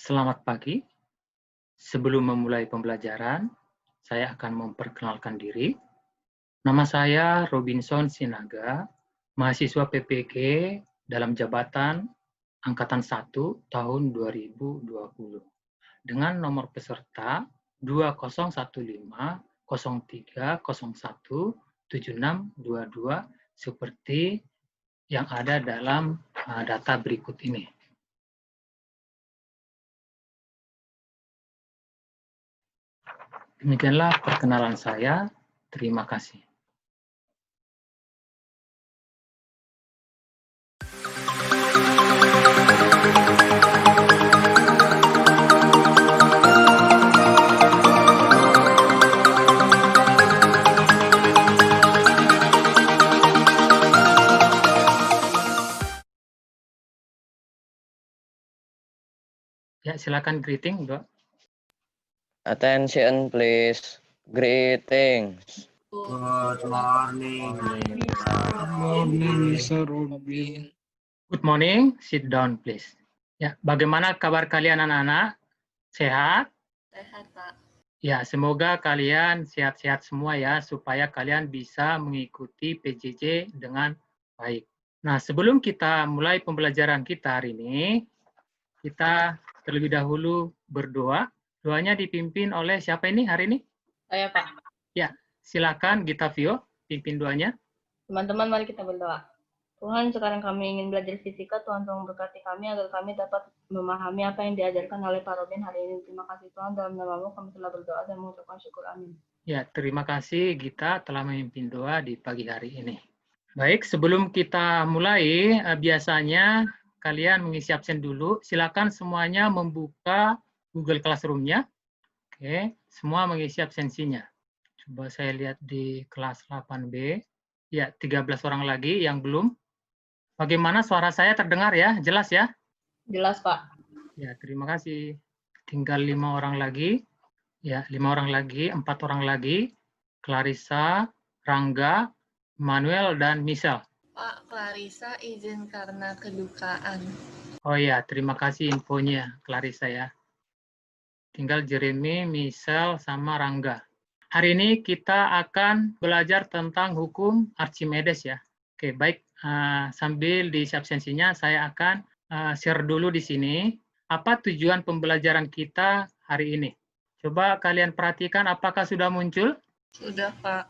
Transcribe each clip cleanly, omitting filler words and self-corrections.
Selamat pagi. Sebelum memulai pembelajaran, saya akan memperkenalkan diri. Nama saya Robinson Sinaga, mahasiswa PPG dalam jabatan Angkatan 1 tahun 2020 dengan nomor peserta 201503017622 seperti yang ada dalam data berikut ini. Demikianlah perkenalan saya. Terima kasih. Ya, silakan greeting, Dok. Attention please. Greetings. Good morning. Mr. Robin. Good morning. Sit down, please. Ya, bagaimana kabar kalian anak-anak? Sehat? Sehat, Pak. Ya, semoga kalian sehat-sehat semua ya, supaya kalian bisa mengikuti PJJ dengan baik. Nah, sebelum kita mulai pembelajaran kita hari ini, kita terlebih dahulu berdoa. Doanya dipimpin oleh siapa ini hari ini? Saya, Pak. Ya, silakan Gita Vio, pimpin doanya. Teman-teman, mari kita berdoa. Tuhan, sekarang kami ingin belajar fisika. Tuhan tolong berkati kami agar kami dapat memahami apa yang diajarkan oleh Pak Robin hari ini. Terima kasih Tuhan, dalam nama-Mu kami telah berdoa dan mengucapkan syukur. Amin. Ya, terima kasih Gita telah memimpin doa di pagi hari ini. Baik, sebelum kita mulai, biasanya kalian mengisi absen dulu. Silakan semuanya membuka Google Classroom-nya. Oke, semua mengisi absensinya. Coba saya lihat di kelas 8B. Ya, 13 orang lagi yang belum. Bagaimana suara saya terdengar ya? Jelas ya? Jelas, Pak. Ya, terima kasih. Tinggal 5 orang lagi. Ya, 5 orang lagi, 4 orang lagi. Clarissa, Rangga, Manuel, dan Michelle. Pak, Clarissa izin karena kedukaan. Oh ya, terima kasih infonya, Clarissa ya. Tinggal Jeremy, Michelle, sama Rangga. Hari ini kita akan belajar tentang hukum Archimedes ya. Oke, baik. Sambil diisi absensinya, saya akan share dulu di sini. Apa tujuan pembelajaran kita hari ini? Coba kalian perhatikan apakah sudah muncul? Sudah, Pak.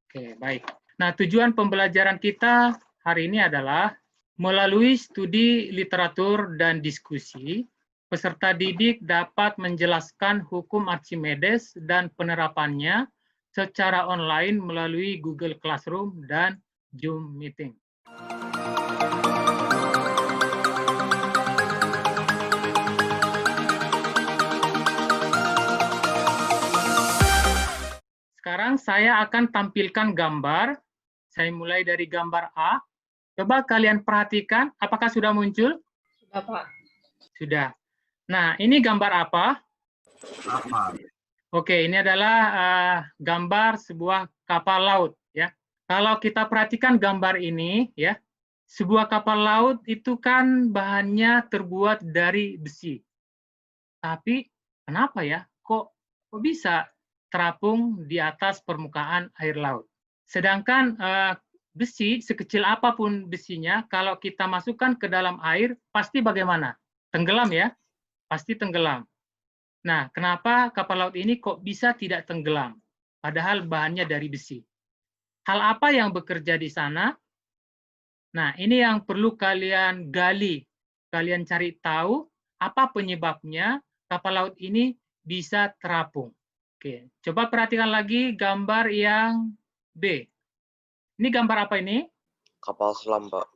Oke, baik. Nah, tujuan pembelajaran kita hari ini adalah melalui studi literatur dan diskusi, peserta didik dapat menjelaskan hukum Archimedes dan penerapannya secara online melalui Google Classroom dan Zoom Meeting. Sekarang saya akan tampilkan gambar. Saya mulai dari gambar A. Coba kalian perhatikan, apakah sudah muncul? Sudah, Pak. Sudah. Nah, ini gambar apa? Apa? Oke, ini adalah gambar sebuah kapal laut. Ya. Kalau kita perhatikan gambar ini, ya, sebuah kapal laut itu kan bahannya terbuat dari besi. Tapi kenapa ya? Kok bisa terapung di atas permukaan air laut? Sedangkan besi, sekecil apapun besinya, kalau kita masukkan ke dalam air, pasti bagaimana? Tenggelam ya? Pasti tenggelam. Nah, kenapa kapal laut ini kok bisa tidak tenggelam? Padahal bahannya dari besi. Hal apa yang bekerja di sana? Nah, ini yang perlu kalian gali. Kalian cari tahu apa penyebabnya kapal laut ini bisa terapung. Oke, coba perhatikan lagi gambar yang B. Ini gambar apa ini? Kapal selam, Pak.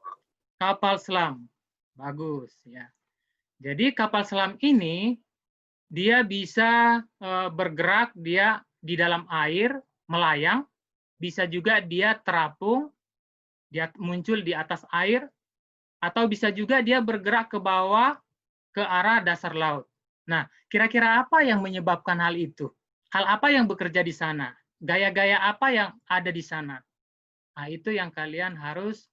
Kapal selam. Bagus ya. Jadi kapal selam ini dia bisa bergerak, dia di dalam air melayang, bisa juga dia terapung, dia muncul di atas air, atau bisa juga dia bergerak ke bawah ke arah dasar laut. Nah, kira-kira apa yang menyebabkan hal itu? Hal apa yang bekerja di sana? Gaya-gaya apa yang ada di sana? Nah, itu yang kalian harus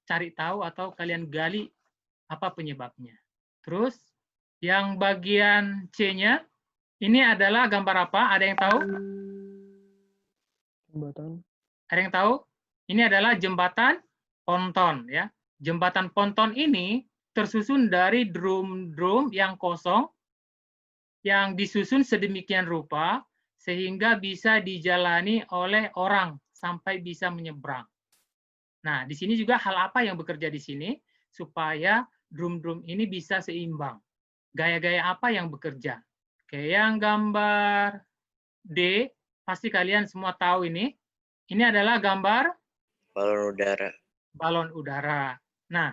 cari tahu atau kalian gali apa penyebabnya. Terus, Yang bagian C-nya, ini adalah gambar apa? Ada yang tahu? Jembatan. Ada yang tahu? Ini adalah jembatan ponton, ya. Jembatan ponton ini tersusun dari drum-drum yang kosong, yang disusun sedemikian rupa sehingga bisa dijalani oleh orang sampai bisa menyeberang. Nah, di sini juga hal apa yang bekerja di sini supaya drum-drum ini bisa seimbang. Gaya-gaya apa yang bekerja? Oke, yang gambar D, pasti kalian semua tahu ini. Ini adalah gambar Balon udara. balon udara. Nah,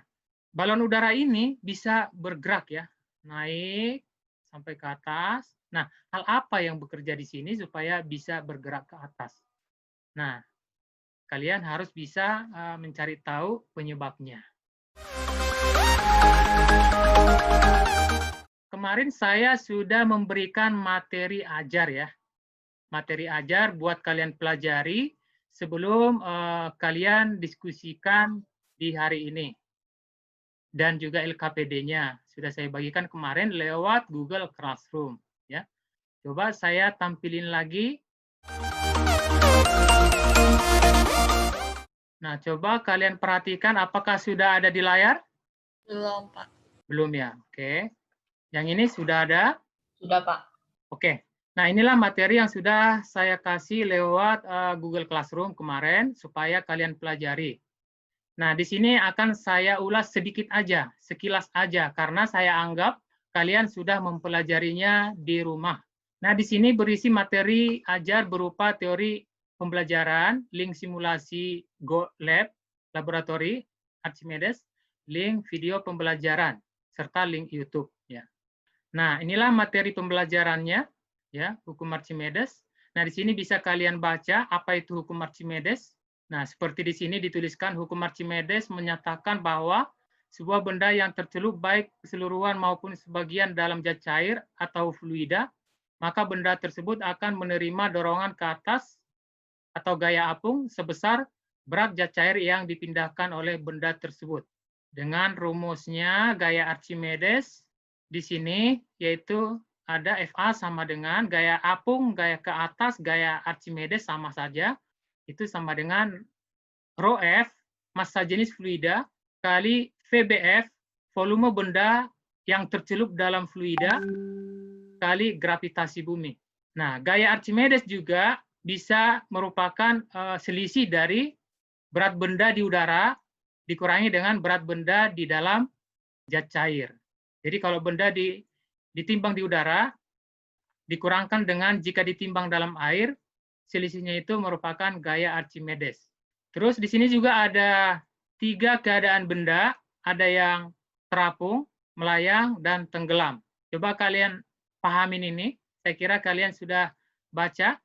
balon udara ini bisa bergerak ya, naik sampai ke atas. Nah, hal apa yang bekerja di sini supaya bisa bergerak ke atas? Nah, kalian harus bisa mencari tahu penyebabnya. Kemarin saya sudah memberikan materi ajar ya. Materi ajar buat kalian pelajari sebelum kalian diskusikan di hari ini. Dan juga LKPD-nya sudah saya bagikan kemarin lewat Google Classroom ya. Coba saya tampilin lagi. Nah, coba kalian perhatikan apakah sudah ada di layar? Belum, Pak. Belum ya. Oke. Yang ini sudah ada? Sudah, Pak. Oke. Nah, inilah materi yang sudah saya kasih lewat Google Classroom kemarin supaya kalian pelajari. Nah, di sini akan saya ulas sedikit aja, sekilas aja, karena saya anggap kalian sudah mempelajarinya di rumah. Nah, di sini berisi materi ajar berupa teori pembelajaran, link simulasi GoLab, laboratori, Archimedes, link video pembelajaran, serta link YouTube. Ya. Nah, inilah materi pembelajarannya, ya, hukum Archimedes. Nah, di sini bisa kalian baca apa itu hukum Archimedes. Nah, seperti di sini dituliskan hukum Archimedes menyatakan bahwa sebuah benda yang tercelup baik keseluruhan maupun sebagian dalam zat cair atau fluida, maka benda tersebut akan menerima dorongan ke atas atau gaya apung sebesar berat zat cair yang dipindahkan oleh benda tersebut. Dengan rumusnya gaya Archimedes di sini yaitu ada FA sama dengan gaya apung, gaya ke atas, gaya Archimedes sama saja. Itu sama dengan rho F, massa jenis fluida, kali VBF, volume benda yang tercelup dalam fluida, kali gravitasi bumi. Nah, gaya Archimedes juga bisa merupakan selisih dari berat benda di udara dikurangi dengan berat benda di dalam zat cair. Jadi kalau benda ditimbang di udara, dikurangkan dengan jika ditimbang dalam air, selisihnya itu merupakan gaya Archimedes. Terus di sini juga ada 3 keadaan benda, ada yang terapung, melayang, dan tenggelam. Coba kalian pahamin ini, saya kira kalian sudah baca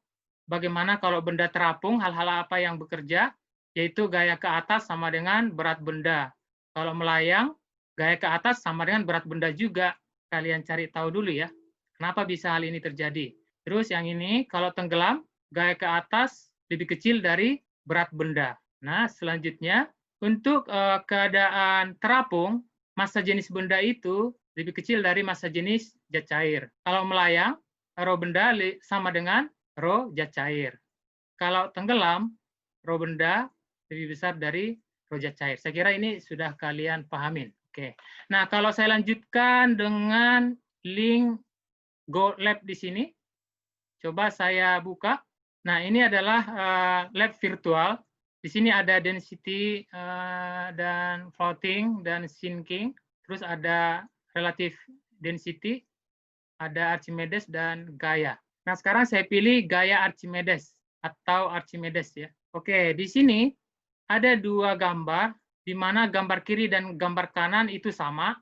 bagaimana kalau benda terapung, hal-hal apa yang bekerja, yaitu gaya ke atas sama dengan berat benda. Kalau melayang, gaya ke atas sama dengan berat benda juga. Kalian cari tahu dulu ya, kenapa bisa hal ini terjadi. Terus yang ini, kalau tenggelam, gaya ke atas lebih kecil dari berat benda. Nah, selanjutnya, untuk keadaan terapung, massa jenis benda itu lebih kecil dari massa jenis zat cair. Kalau melayang, rho benda sama dengan rho zat cair. Kalau tenggelam, rho benda lebih besar dari rho zat cair. Saya kira ini sudah kalian pahamin. Oke. Nah, kalau saya lanjutkan dengan link GoLab di sini, coba saya buka. Nah, ini adalah lab virtual. Di sini ada density dan floating dan sinking. Terus ada relative density, ada Archimedes dan gaya. Nah, sekarang saya pilih gaya Archimedes atau Archimedes ya. Oke, di sini ada 2 gambar, di mana gambar kiri dan gambar kanan itu sama.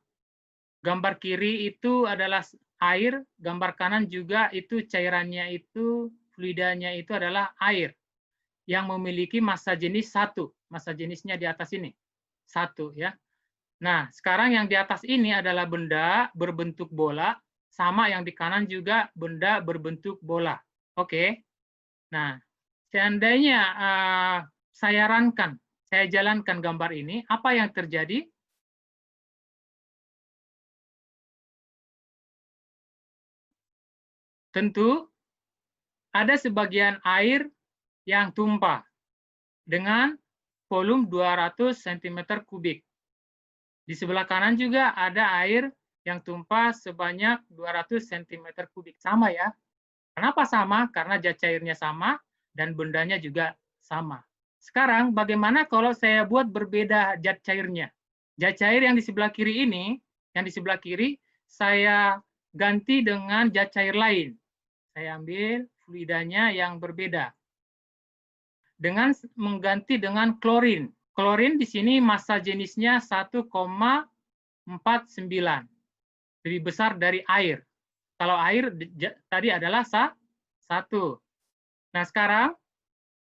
Gambar kiri itu adalah air, gambar kanan juga itu cairannya itu, fluidanya itu adalah air yang memiliki massa jenis 1. Massa jenisnya di atas ini, 1 ya. Nah, sekarang yang di atas ini adalah benda berbentuk bola, sama yang di kanan juga benda berbentuk bola. Oke. Nah, seandainya saya jalankan gambar ini, apa yang terjadi? tentu ada sebagian air yang tumpah dengan volume 200 cm3. Di sebelah kanan juga ada air yang tumpah sebanyak 200 cm3. Sama ya. Kenapa sama? Karena zat cairnya sama dan bendanya juga sama. Sekarang bagaimana kalau saya buat berbeda zat cairnya? Zat cair yang di sebelah kiri ini, yang di sebelah kiri, saya ganti dengan zat cair lain. Saya ambil fluidanya yang berbeda. Dengan mengganti dengan klorin. Klorin di sini massa jenisnya 1,49. Lebih besar dari air. Kalau air tadi adalah 1. Nah, sekarang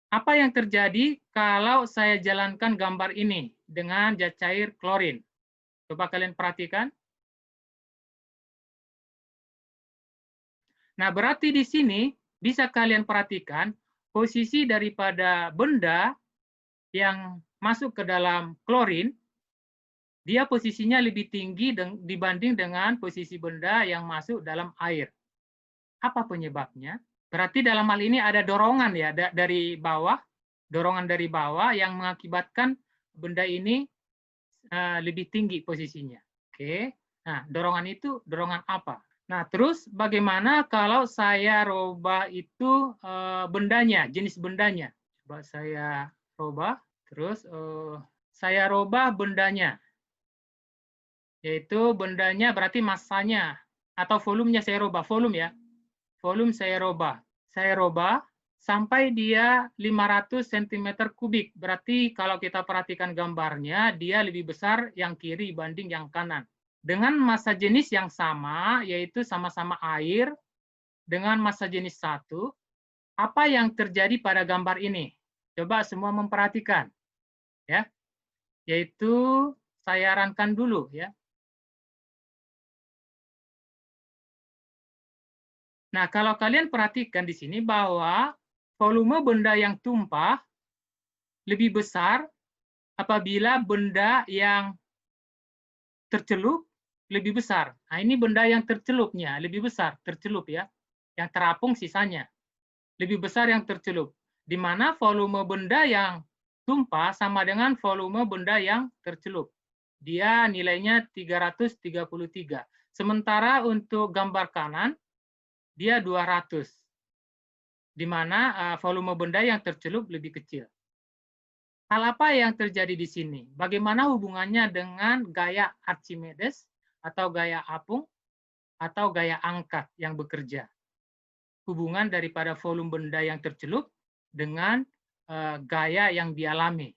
apa yang terjadi kalau saya jalankan gambar ini dengan zat cair klorin? Coba kalian perhatikan. Nah, berarti di sini bisa kalian perhatikan posisi daripada benda yang masuk ke dalam klorin, dia posisinya lebih tinggi dibanding dengan posisi benda yang masuk dalam air. Apa penyebabnya? Berarti dalam hal ini ada dorongan ya dari bawah, dorongan dari bawah yang mengakibatkan benda ini lebih tinggi posisinya. Oke. Nah, dorongan itu dorongan apa? Nah, terus bagaimana kalau saya rubah itu bendanya, jenis bendanya? Coba saya rubah, terus saya rubah bendanya. Yaitu bendanya berarti massanya atau volumenya saya rubah, volume ya. Volume saya rubah. Saya rubah sampai dia 500 cm3. Berarti kalau kita perhatikan gambarnya, dia lebih besar yang kiri dibanding yang kanan. Dengan massa jenis yang sama, yaitu sama-sama air, dengan massa jenis 1, apa yang terjadi pada gambar ini? Coba semua memperhatikan. Ya. Yaitu saya sarankan dulu ya. Nah, kalau kalian perhatikan di sini bahwa volume benda yang tumpah lebih besar apabila benda yang tercelup lebih besar. Nah, ini benda yang tercelupnya lebih besar, tercelup ya. Yang terapung sisanya. Lebih besar yang tercelup. Di mana volume benda yang tumpah sama dengan volume benda yang tercelup. Dia nilainya 333. Sementara untuk gambar kanan, dia 200. Di mana volume benda yang tercelup lebih kecil. Hal apa yang terjadi di sini? Bagaimana hubungannya dengan gaya Archimedes atau gaya apung atau gaya angkat yang bekerja? Hubungan daripada volume benda yang tercelup dengan gaya yang dialami.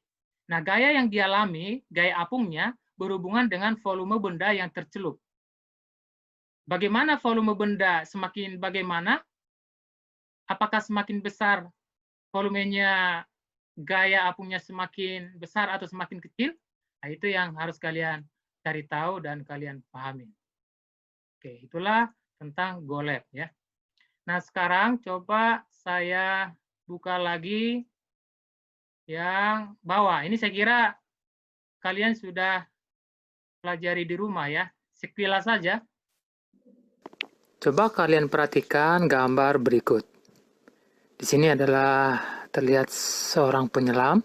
Nah, gaya yang dialami, gaya apungnya berhubungan dengan volume benda yang tercelup. Bagaimana volume benda semakin bagaimana? Apakah semakin besar volumenya, gaya apungnya semakin besar atau semakin kecil? Nah, itu yang harus kalian cari tahu dan kalian pahami. Oke, itulah tentang GoLab ya. Nah, sekarang coba saya buka lagi yang bawah. Ini saya kira kalian sudah pelajari di rumah ya. Sekilas saja. Coba kalian perhatikan gambar berikut. Di sini adalah terlihat seorang penyelam.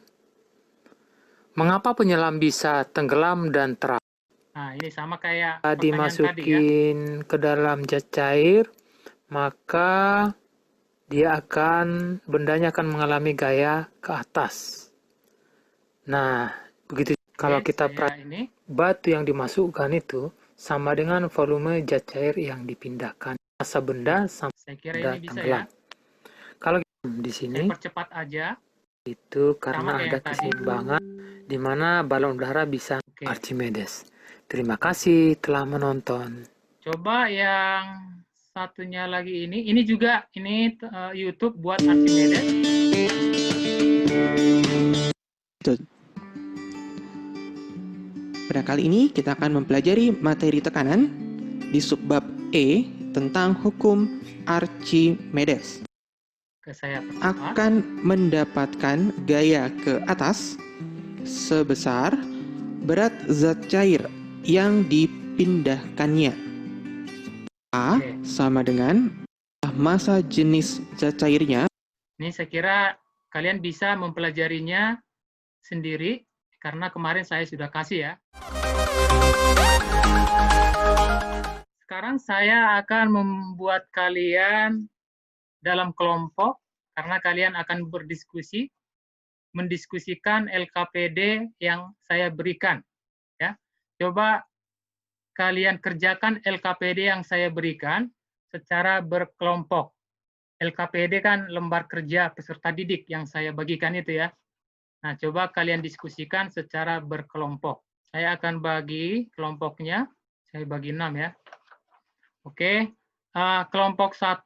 Mengapa penyelam bisa tenggelam dan terapung? Nah, ini sama kayak dimasukin tadi, ya? Ke dalam zat cair, maka bendanya akan mengalami gaya ke atas. Nah, begitu kalau kita perhatikan, batu yang dimasukkan itu sama dengan volume zat cair yang dipindahkan. Massa benda sama benda tenggelam. Ya? Kalau di sini percepat aja. Itu karena ada keseimbangan di mana balon udara bisa Archimedes. Terima kasih telah menonton. Coba yang satunya lagi ini juga YouTube buat Archimedes. Pada kali ini kita akan mempelajari materi tekanan di subbab E tentang hukum Archimedes. Akan mendapatkan gaya ke atas sebesar berat zat cair yang dipindahkannya. A sama dengan adalah massa jenis zat cairnya. Ini saya kira kalian bisa mempelajarinya sendiri, karena kemarin saya sudah kasih ya. Sekarang saya akan membuat kalian dalam kelompok, karena kalian akan berdiskusi, mendiskusikan LKPD yang saya berikan. Ya, coba kalian kerjakan LKPD yang saya berikan secara berkelompok. LKPD kan lembar kerja peserta didik yang saya bagikan itu ya. Nah, coba kalian diskusikan secara berkelompok. Saya akan bagi kelompoknya, saya bagi 6 ya. Oke, kelompok 1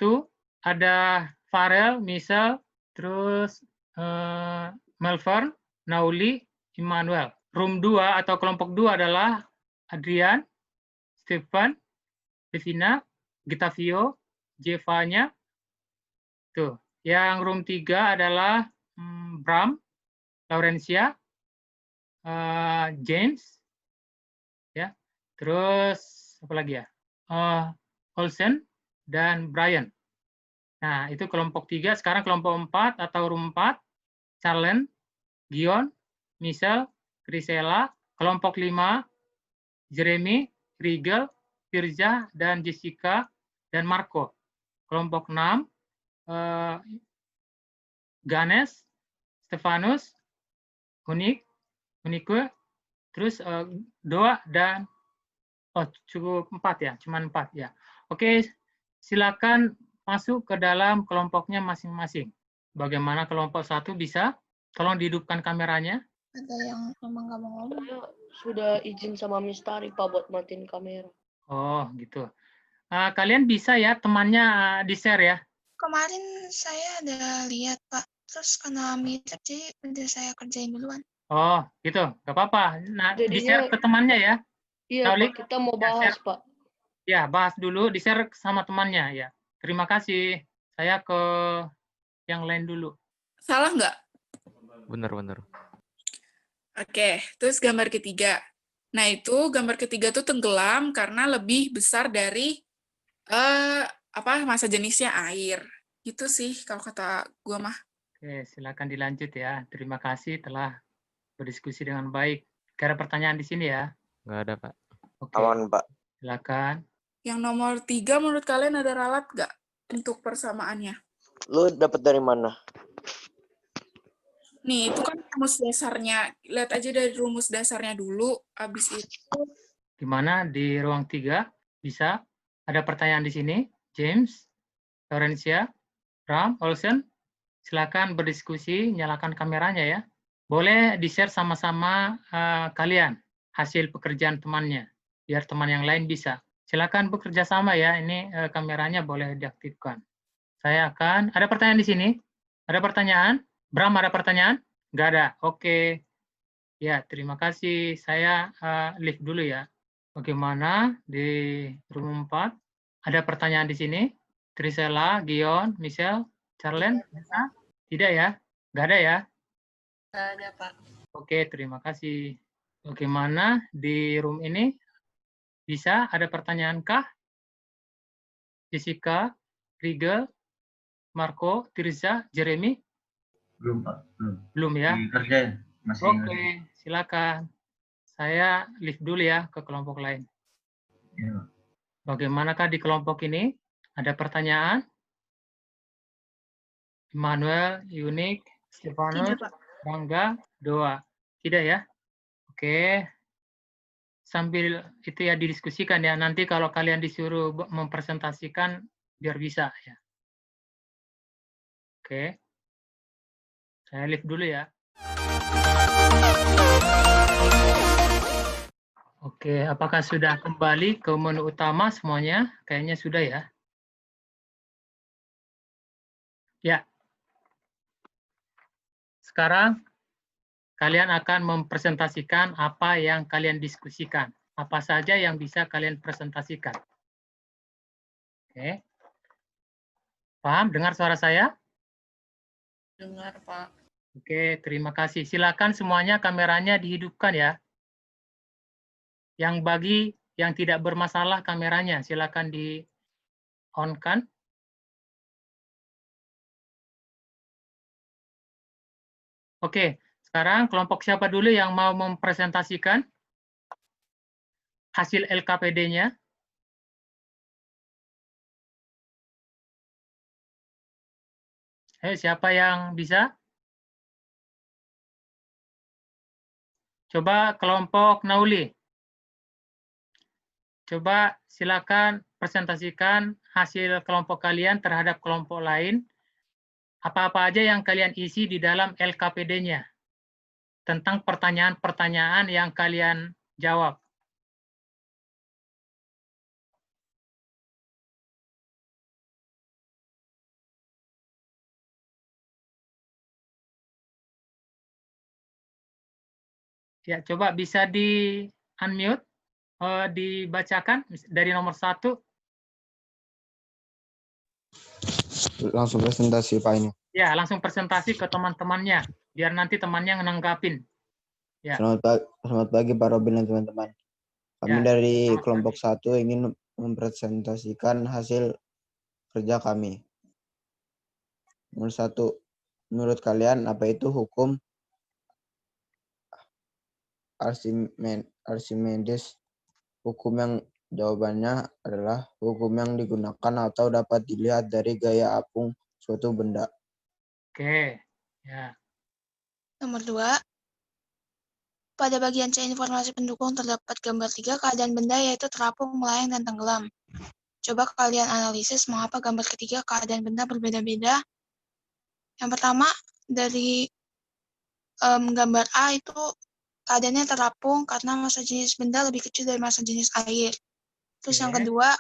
ada Farel, Michelle, terus Melvern, Nauli, Immanuel. Room 2 atau kelompok 2 adalah Adrian, Stefan, Devina, Gitavio, Jevanya. Tuh, yang room 3 adalah Bram, Laurencia, James, ya. Terus apa lagi ya? Olsen dan Brian. Nah, itu kelompok 3. Sekarang kelompok 4 atau room 4, Charlen, Gion, Michelle, Grisela. Kelompok 5, Jeremy, Rigel, Firza, dan Jessica, dan Marco. Kelompok 6, Ganes, Stefanus, Unique, terus Doa, dan cukup 4 ya, cuman 4 ya. Oke, silakan masuk ke dalam kelompoknya masing-masing. Bagaimana kelompok 1 bisa? Tolong dihidupkan kameranya. Ada yang emang nggak mau ngomong. Saya sudah izin sama Mistari Pak buat matiin kamera. Oh, gitu. Kalian bisa ya temannya di-share ya. Kemarin saya ada lihat Pak, terus karena meetup jadi udah saya kerjain duluan. Oh, gitu. Nggak apa-apa. Nah, Jadinya- di-share ke temannya ya. Iya Naulik, Pak, kita mau ya, bahas share. Pak. Ya, bahas dulu, di-share sama temannya ya. Terima kasih. Saya ke yang lain dulu. Salah nggak? Bener. Oke, terus gambar ketiga. Nah, itu gambar ketiga tuh tenggelam karena lebih besar dari massa jenisnya air. Gitu sih kalau kata gua mah. Oke, silakan dilanjut ya. Terima kasih telah berdiskusi dengan baik. Gak ada pertanyaan di sini ya? Nggak ada, Pak. Oke, Aman, Pak. silakan. Yang nomor 3 menurut kalian ada ralat nggak untuk persamaannya? Lu dapat dari mana? Nih, itu kan rumus dasarnya. Lihat aja dari rumus dasarnya dulu. Habis itu, Gimana di ruang 3? Bisa? Ada pertanyaan di sini? James, Laurencia, Ram, Olsen, silakan berdiskusi, nyalakan kameranya ya. Boleh di-share sama-sama kalian hasil pekerjaan temannya, biar teman yang lain bisa. Silakan bekerja sama ya, ini kameranya boleh diaktifkan. Saya akan, ada pertanyaan di sini? Ada pertanyaan? Bram, ada pertanyaan? Nggak ada, oke. Ya, terima kasih. Saya lift dulu ya. Bagaimana di room 4? Ada pertanyaan di sini? Trisela, Gion, Michelle, Charlen? Bisa? Tidak ya? Nggak ada ya? Nggak ada, Pak. Oke, terima kasih. Bagaimana di room ini? Bisa? Ada pertanyaankah? Jessica, Rigel, Marco, Tirza, Jeremy? Belum, Pak. Belum ya? Dikerjain. Masih Oke, silakan. Saya lift dulu ya ke kelompok lain. Ya. Bagaimanakah di kelompok ini? Ada pertanyaan? Immanuel, Unik, Stefanus, Rangga, Doa. Tidak ya? Oke. Sambil itu ya didiskusikan ya. Nanti kalau kalian disuruh mempresentasikan, biar bisa ya. Oke. Saya lift dulu ya. Oke, apakah sudah kembali ke menu utama semuanya? Kayaknya sudah ya. Ya. Sekarang kalian akan mempresentasikan apa yang kalian diskusikan. Apa saja yang bisa kalian presentasikan. Oke. Paham? Dengar suara saya? Dengar, Pak. Oke, terima kasih. Silakan semuanya kameranya dihidupkan ya. Yang bagi yang tidak bermasalah kameranya, silakan di-on-kan. Oke, sekarang kelompok siapa dulu yang mau mempresentasikan hasil LKPD-nya? Siapa yang bisa? Coba kelompok Nauli. Coba silakan presentasikan hasil kelompok kalian terhadap kelompok lain. Apa-apa aja yang kalian isi di dalam LKPD-nya tentang pertanyaan-pertanyaan yang kalian jawab. Ya, coba bisa di-unmute, dibacakan dari nomor 1. Langsung presentasi Pak ini. Ya, langsung presentasi ke teman-temannya, biar nanti temannya nanggapin. Ya. Selamat pagi Pak Robin dan teman-teman. Kami Ya, dari selamat kelompok pagi. 1 ingin mempresentasikan hasil kerja kami. Nomor 1, menurut kalian apa itu hukum Archimedes? Hukum yang jawabannya adalah hukum yang digunakan atau dapat dilihat dari gaya apung suatu benda. Oke, ya. Nomor 2, pada bagian C informasi pendukung terdapat gambar 3 keadaan benda yaitu terapung, melayang, dan tenggelam. Coba kalian analisis mengapa gambar ketiga keadaan benda berbeda-beda. Yang pertama, dari gambar A itu keadaannya terapung karena massa jenis benda lebih kecil dari massa jenis air. Terus yang kedua,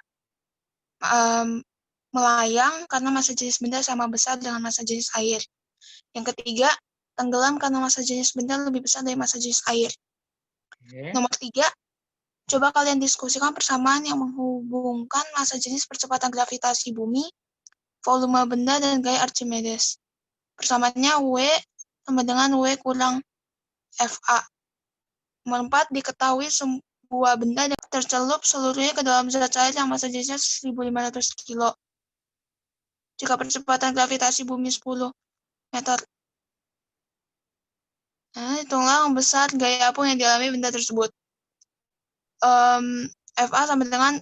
melayang karena massa jenis benda sama besar dengan massa jenis air. Yang ketiga, tenggelam karena massa jenis benda lebih besar dari massa jenis air. Nomor 3, coba kalian diskusikan persamaan yang menghubungkan massa jenis percepatan gravitasi bumi, volume benda, dan gaya Archimedes. Persamaannya W sama dengan W kurang FA. Nomor 4, diketahui sebuah benda tercelup seluruhnya ke dalam zat cair yang massa jenisnya 1.500 kilo. Jika percepatan gravitasi bumi 10 meter. Nah, hitunglah yang besar gaya apung yang dialami benda tersebut. FA sama dengan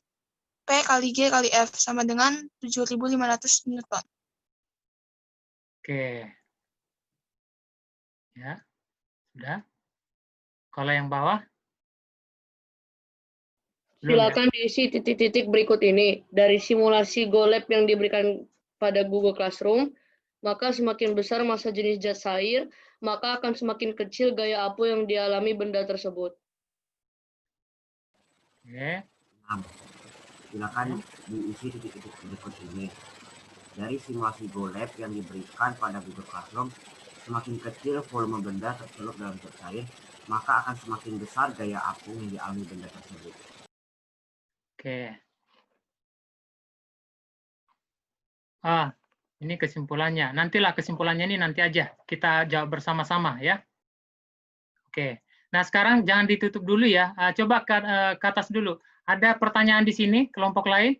P kali G kali F, sama dengan 7.500 Newton. Oke. Ya, sudah. Kalau yang bawah? Silakan diisi titik-titik berikut ini. Dari simulasi GoLab yang diberikan pada Google Classroom, maka semakin besar massa jenis zat cair, maka akan semakin kecil gaya apung yang dialami benda tersebut. Oke. Silakan diisi titik-titik berikut ini. Dari simulasi GoLab yang diberikan pada Google Classroom, semakin kecil volume benda tercelup dalam zat cair, maka akan semakin besar gaya apung yang dialami benda tersebut. Oke. Ini kesimpulannya. Nantilah kesimpulannya ini nanti aja. Kita jawab bersama-sama ya. Oke. Nah, sekarang jangan ditutup dulu ya. Coba ke atas dulu. Ada pertanyaan di sini, kelompok lain?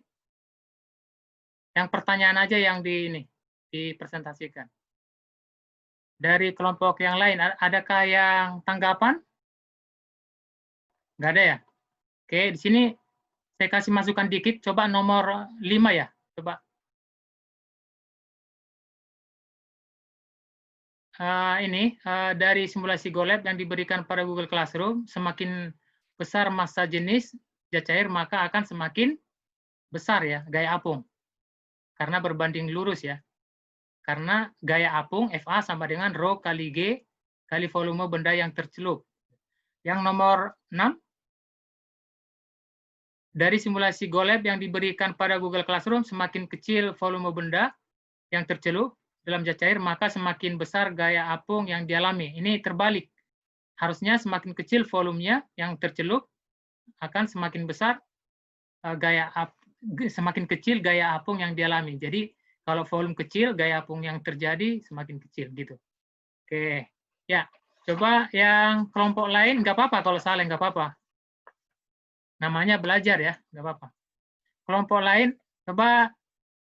Yang pertanyaan aja yang dipresentasikan. Dari kelompok yang lain, adakah yang tanggapan? Nggak ada ya? Oke, di sini saya kasih masukan dikit. Coba nomor 5 ya. Coba. Dari simulasi GoLab yang diberikan pada Google Classroom, semakin besar massa jenis zat cair, maka akan semakin besar ya gaya apung. Karena berbanding lurus ya. Karena gaya apung FA sama dengan rho kali G kali volume benda yang tercelup. Yang nomor 6, dari simulasi GoLab yang diberikan pada Google Classroom, semakin kecil volume benda yang tercelup dalam zat cair, maka semakin besar gaya apung yang dialami. Ini terbalik. Harusnya semakin kecil volumenya yang tercelup, akan semakin besar semakin kecil gaya apung yang dialami. Jadi kalau volume kecil, gaya apung yang terjadi semakin kecil gitu. Oke, ya. Coba yang kelompok lain nggak apa-apa kalau salah, nggak apa-apa. Namanya belajar ya, nggak apa-apa. Kelompok lain, coba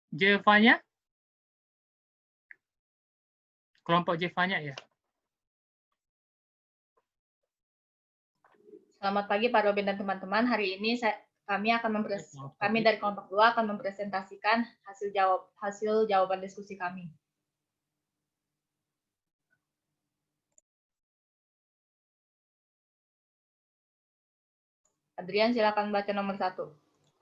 Jeva-nya. Kelompok Jeva-nya ya. Selamat pagi Pak Robin dan teman-teman. Hari ini kami dari kelompok 2 akan mempresentasikan hasil jawaban diskusi kami. Adrian, silakan baca nomor 1.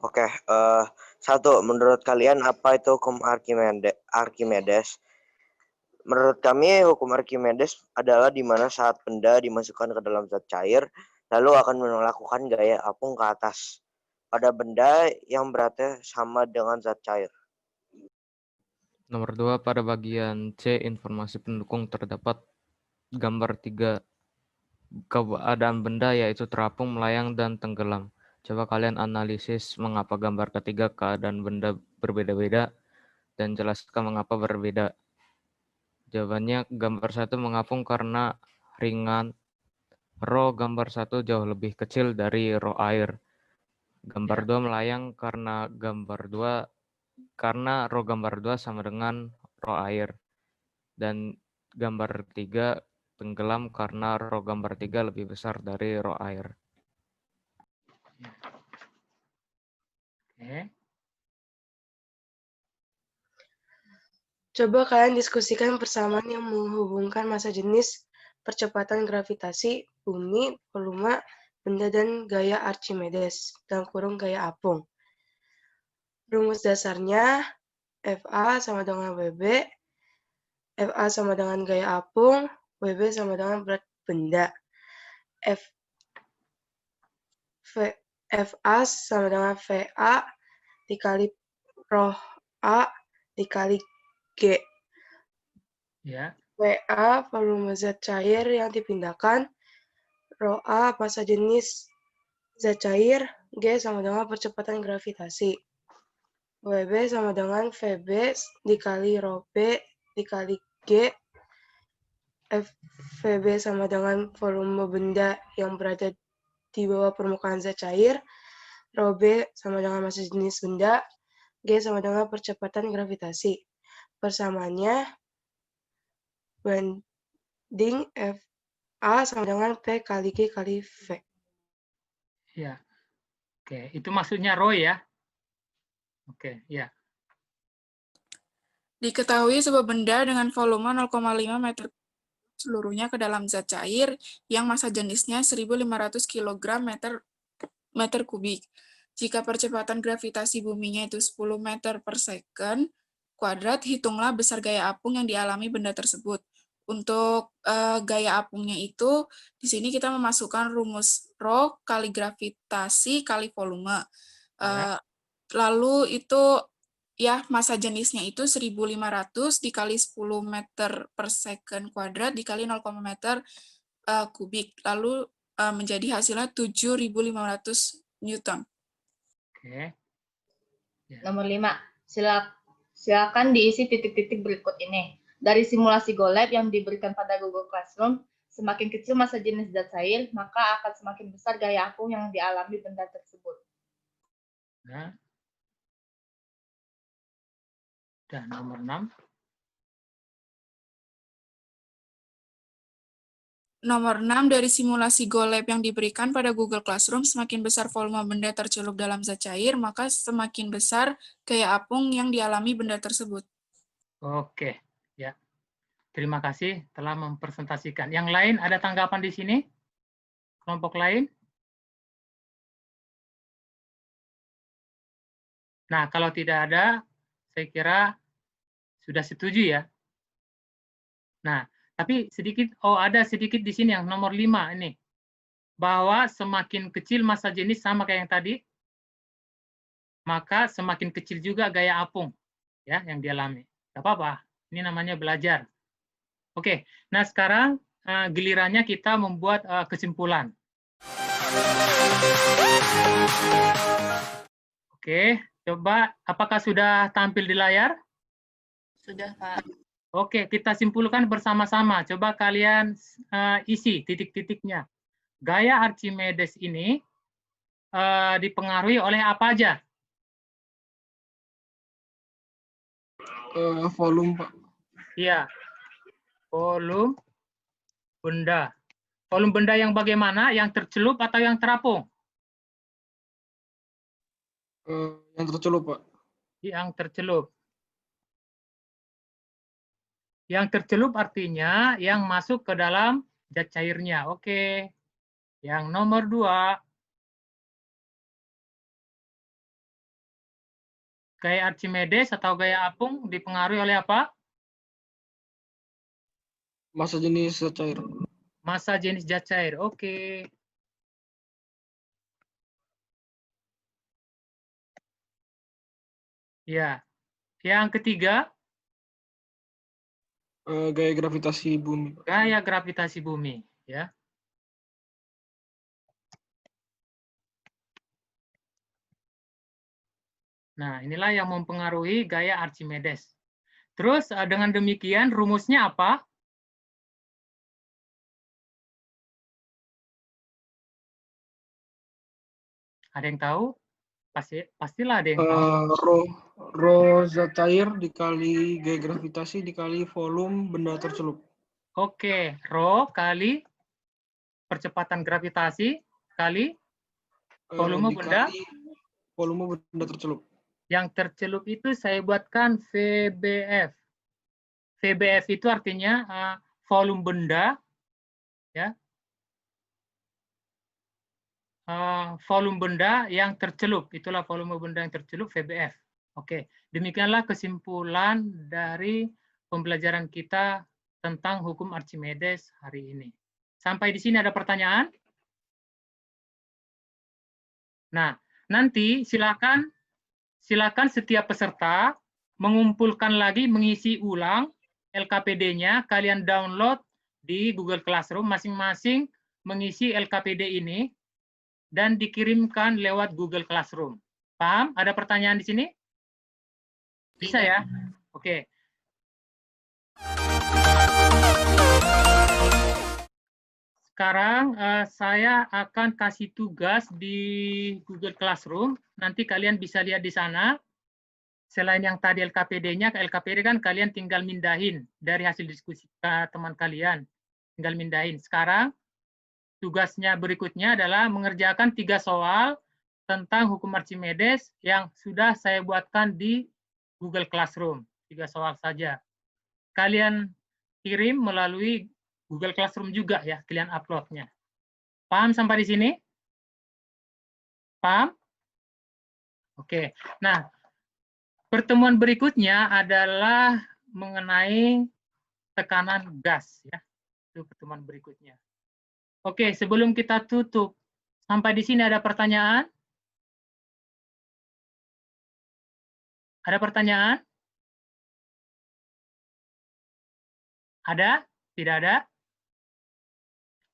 Oke, 1. Menurut kalian apa itu hukum Archimedes? Menurut kami, hukum Archimedes adalah di mana saat benda dimasukkan ke dalam zat cair, lalu akan melakukan gaya apung ke atas pada benda yang beratnya sama dengan zat cair. Nomor 2, pada bagian C, informasi pendukung terdapat gambar 3 keadaan benda, yaitu terapung, melayang, dan tenggelam. Coba kalian analisis mengapa gambar ketiga keadaan benda berbeda-beda dan jelaskan mengapa berbeda. Jawabannya, gambar 1 mengapung karena ringan. Rho gambar 1 jauh lebih kecil dari rho air. Gambar 2 melayang karena rho gambar 2 sama dengan rho air. Dan gambar 3 tenggelam karena rho gambar 3 lebih besar dari rho air. Oke. Coba kalian diskusikan persamaan yang menghubungkan massa jenis, percepatan gravitasi, bumi, volume, benda, dan gaya Archimedes, dalam kurung gaya apung. Rumus dasarnya, FA sama dengan WB, FA sama dengan gaya apung, WB sama dengan berat benda. FA sama dengan VA dikali rho A dikali G. Ya. WA volume zat cair yang dipindahkan, rho A massa jenis zat cair, G sama dengan percepatan gravitasi. WB sama dengan VB dikali rho B dikali G. VB sama dengan volume benda yang berada di bawah permukaan zat cair. Rho B sama dengan massa jenis benda. G sama dengan percepatan gravitasi. Persamaannya banding FA sama dengan P kali G kali V. Ya. Oke, itu maksudnya rho ya. Oke, ya. Diketahui sebuah benda dengan volume 0,5 meter seluruhnya ke dalam zat cair yang massa jenisnya 1.500 kg meter kubik. Jika percepatan gravitasi buminya itu 10 meter per second kuadrat, hitunglah besar gaya apung yang dialami benda tersebut. Untuk gaya apungnya itu, di sini kita memasukkan rumus rho kali gravitasi kali volume. Lalu itu ya massa jenisnya itu 1.500 dikali 10 meter per second kuadrat dikali 0,5 meter kubik. Lalu menjadi hasilnya 7.500 Newton. Oke. Ya. Nomor 5. Silakan diisi titik-titik berikut ini. Dari simulasi GoLab yang diberikan pada Google Classroom, semakin kecil massa jenis zat cair, maka akan semakin besar gaya apung yang dialami benda tersebut. Nah. Dan nomor 6. Nomor 6, dari simulasi GoLab yang diberikan pada Google Classroom, semakin besar volume benda tercelup dalam zat cair, maka semakin besar gaya apung yang dialami benda tersebut. Oke, ya. Terima kasih telah mempresentasikan. Yang lain ada tanggapan di sini? Kelompok lain? Nah, kalau tidak ada, saya kira sudah setuju ya. Nah, tapi ada sedikit di sini yang nomor 5 ini. Bahwa semakin kecil massa jenis sama kayak yang tadi, maka semakin kecil juga gaya apung ya yang dialami. Tidak apa-apa, ini namanya belajar. Oke, nah sekarang gilirannya kita membuat kesimpulan. Oke, coba apakah sudah tampil di layar? Sudah, Pak. Oke, kita simpulkan bersama-sama. Coba kalian isi titik-titiknya. Gaya Archimedes ini dipengaruhi oleh apa aja? Volume, Pak. Iya, volume benda. Volume benda yang bagaimana? Yang tercelup atau yang terapung? Yang tercelup, Pak. Yang tercelup. Yang tercelup artinya yang masuk ke dalam zat cairnya. Oke. Yang nomor 2. Gaya Archimedes atau gaya apung dipengaruhi oleh apa? Massa jenis zat cair. Massa jenis zat cair. Oke. Ya. Yang ketiga. Gaya gravitasi bumi. Gaya gravitasi bumi. Ya. Nah, inilah yang mempengaruhi gaya Archimedes. Terus dengan demikian rumusnya apa? Ada yang tahu? Pastilah ada yang tahu. Rho zat cair dikali gaya gravitasi dikali volume benda tercelup. Oke, Rho kali percepatan gravitasi kali volume benda. Volume benda tercelup. Yang tercelup itu saya buatkan VBF. VBF itu artinya volume benda, ya. Volume benda yang tercelup, itulah volume benda yang tercelup VBF. Oke, demikianlah kesimpulan dari pembelajaran kita tentang hukum Archimedes hari ini. Sampai di sini ada pertanyaan? Nah, nanti silakan setiap peserta mengumpulkan lagi, mengisi ulang LKPD-nya, kalian download di Google Classroom, masing-masing mengisi LKPD ini, dan dikirimkan lewat Google Classroom. Paham? Ada pertanyaan di sini? Bisa ya? Oke. Sekarang saya akan kasih tugas di Google Classroom. Nanti kalian bisa lihat di sana. Selain yang tadi LKPD-nya, LKPD kan kalian tinggal mindahin dari hasil diskusi teman kalian. Tinggal mindahin. Sekarang tugasnya berikutnya adalah mengerjakan 3 soal tentang hukum Archimedes yang sudah saya buatkan di Google Classroom. 3 soal saja. Kalian kirim melalui Google Classroom juga ya, kalian uploadnya. Paham sampai di sini? Paham? Oke. Nah, pertemuan berikutnya adalah mengenai tekanan gas ya. Itu pertemuan berikutnya. Oke, sebelum kita tutup, sampai di sini ada pertanyaan? Ada pertanyaan? Ada? Tidak ada?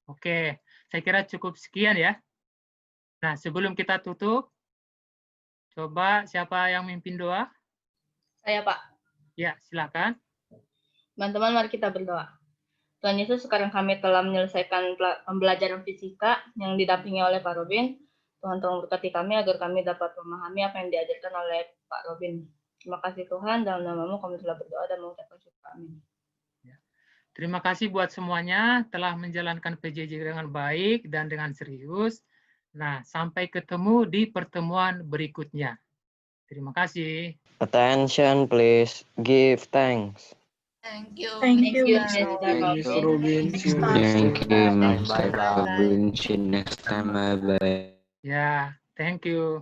Oke, saya kira cukup sekian ya. Nah, sebelum kita tutup, coba siapa yang mimpin doa? Saya, Pak. Ya, silakan. Teman-teman, mari kita berdoa. Tuhan Yesus, sekarang kami telah menyelesaikan pembelajaran fisika yang didampingi oleh Pak Robin. Tuhan tolong berkati kami agar kami dapat memahami apa yang diajarkan oleh Pak Robin. Terima kasih Tuhan, dalam nama-Mu kami telah berdoa dan mengucapkan syukur. Amin. Terima kasih buat semuanya telah menjalankan PJJ dengan baik dan dengan serius. Nah, sampai ketemu di pertemuan berikutnya. Terima kasih. Attention please. Give thanks. Thank you. Thank you, Mr. Robin. Thank you, Mr. Robin. See you next time. Bye-bye. Ya, thank you.